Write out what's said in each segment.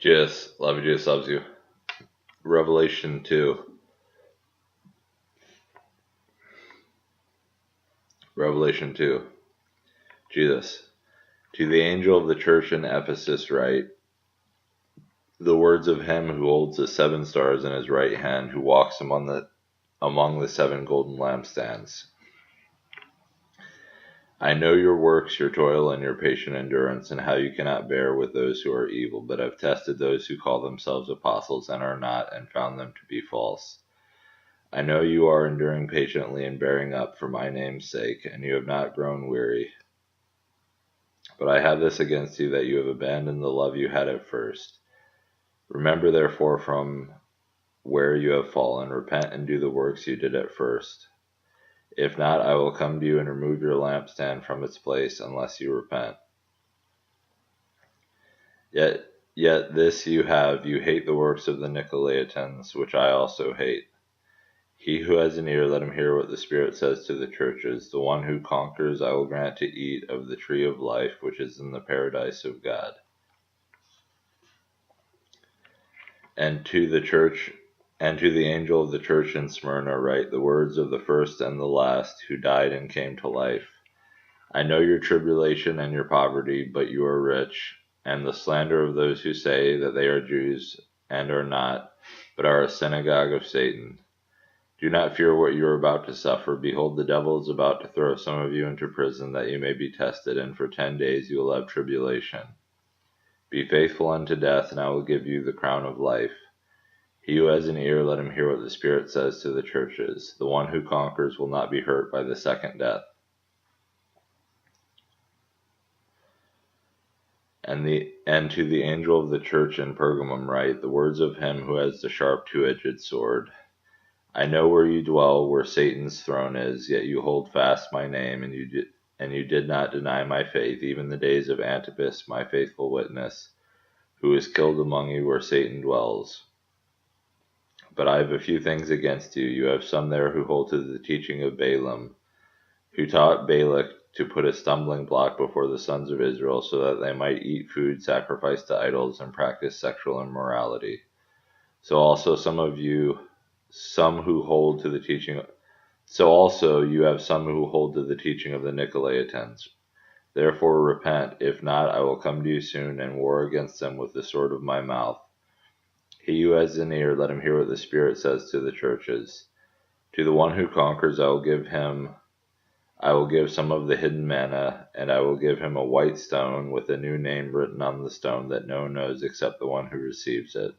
Jesus, love you, Jesus loves you. Revelation 2. Revelation 2. Jesus, to the angel of the church in Ephesus write, the words of him who holds the 7 stars in his right hand, who walks among the 7 golden lampstands. I know your works, your toil, and your patient endurance, and how you cannot bear with those who are evil, but have tested those who call themselves apostles and are not, and found them to be false. I know you are enduring patiently and bearing up for my name's sake, and you have not grown weary. But I have this against you, that you have abandoned the love you had at first. Remember therefore from where you have fallen, repent and do the works you did at first. If not, I will come to you and remove your lampstand from its place, unless you repent. Yet this you have, you hate the works of the Nicolaitans, which I also hate. He who has an ear, let him hear what the Spirit says to the churches. The one who conquers I will grant to eat of the tree of life, which is in the paradise of God. And to the angel of the church in Smyrna write the words of the first and the last, who died and came to life. I know your tribulation and your poverty, but you are rich, and the slander of those who say that they are Jews and are not, but are a synagogue of Satan. Do not fear what you are about to suffer. Behold, the devil is about to throw some of you into prison, that you may be tested, and for 10 days you will have tribulation. Be faithful unto death, and I will give you the crown of life. He who has an ear, let him hear what the Spirit says to the churches. The one who conquers will not be hurt by the second death. And to the angel of the church in Pergamum write the words of him who has the sharp two-edged sword. I know where you dwell, where Satan's throne is, yet you hold fast my name, and you did not deny my faith, even the days of Antipas, my faithful witness, who was killed among you where Satan dwells. But I have a few things against you. You have some there who hold to the teaching of Balaam, who taught Balak to put a stumbling block before the sons of Israel, so that they might eat food sacrificed to idols and practice sexual immorality. So also you have some who hold to the teaching of the Nicolaitans. Therefore repent, if not, I will come to you soon and war against them with the sword of my mouth. He who has an ear, let him hear what the Spirit says to the churches. To the one who conquers I will give some of the hidden manna, and I will give him a white stone with a new name written on the stone that no one knows except the one who receives it.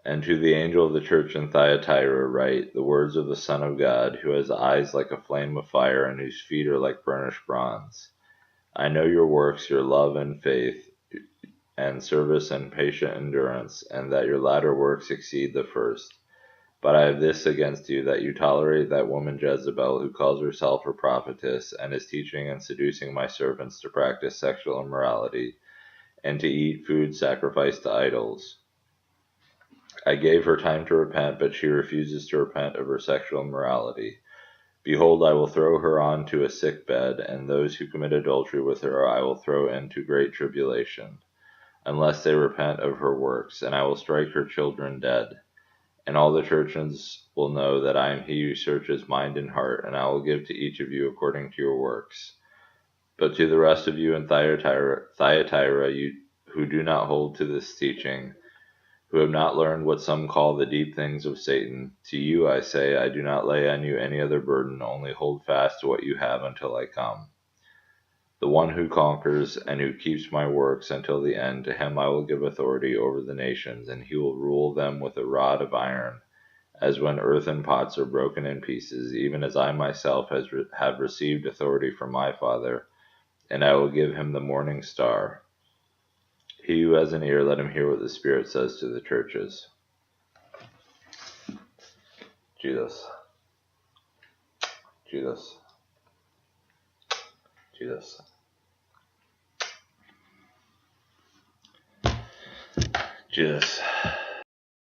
And to the angel of the church in Thyatira write the words of the Son of God, who has eyes like a flame of fire and whose feet are like burnished bronze. I know your works, your love and faith, and service and patient endurance, and that your latter works exceed the first. But I have this against you, that you tolerate that woman Jezebel, who calls herself a prophetess, and is teaching and seducing my servants to practice sexual immorality, and to eat food sacrificed to idols. I gave her time to repent, but she refuses to repent of her sexual immorality. Behold, I will throw her on to a sick bed, and those who commit adultery with her I will throw into great tribulation, unless they repent of her works, and I will strike her children dead. And all the churches will know that I am he who searches mind and heart, and I will give to each of you according to your works. But to the rest of you in Thyatira, who do not hold to this teaching, who have not learned what some call the deep things of Satan, to you I say, I do not lay on you any other burden, only hold fast to what you have until I come. The one who conquers and who keeps my works until the end, to him I will give authority over the nations, and he will rule them with a rod of iron, as when earthen pots are broken in pieces, even as I myself have received authority from my Father, and I will give him the morning star. He who has an ear, let him hear what the Spirit says to the churches. Jesus. Jesus. Jesus. Jesus.